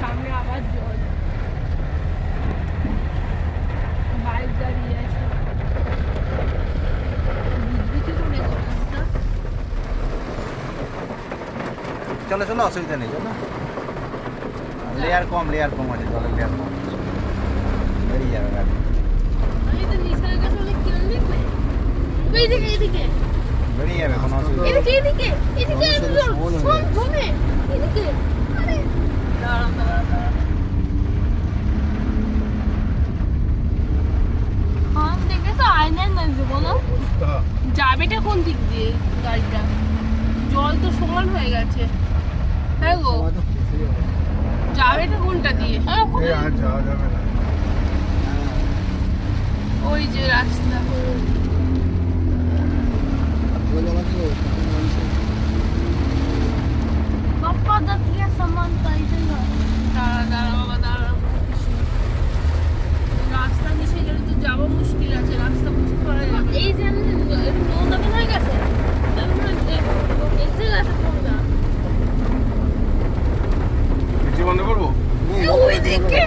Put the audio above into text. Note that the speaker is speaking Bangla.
সামনে আবার জল, বাইক দাঁড়িয়ে আছে। বুঝবি কি করে রাস্তা? চলো চলো, অসুবিধা নেই, চলো। লেয়ার কম আছে, জলের লেয়ার কম আছে। বেরিয়ে যাবে গাড়ি। আমি তো নিসার কাছে অনেক কিরণ দেখবে। এইদিকে বেরিয়ে যাবে, কোনো অসুবিধা নেই। এদিকে শোন ঘুমে এদিকে। আরে দাঁড়া। হাম দেখে তো আয়নার না যে বলো যাবেটা কোন দিক দিয়ে গাড়িটা? জল তো সমান হয়ে গেছে। হ্যাঁ গো, যাবেটা কোনটা দিয়ে? ওই যে রাস্তা। पापा दतिया सामान पाइते ना। দাঁড়া বাবা দাঁড়া। রাস্তা মিশে গেলে তো যাওয়া মুশকিল আছে, রাস্তা বুঝতে পারা যাবে। এই যে নৌকা হয়ে গেছে, তারপরে এক্সেল আছে কোনটা? কিছু বন্ধ করবো? ওই দিকে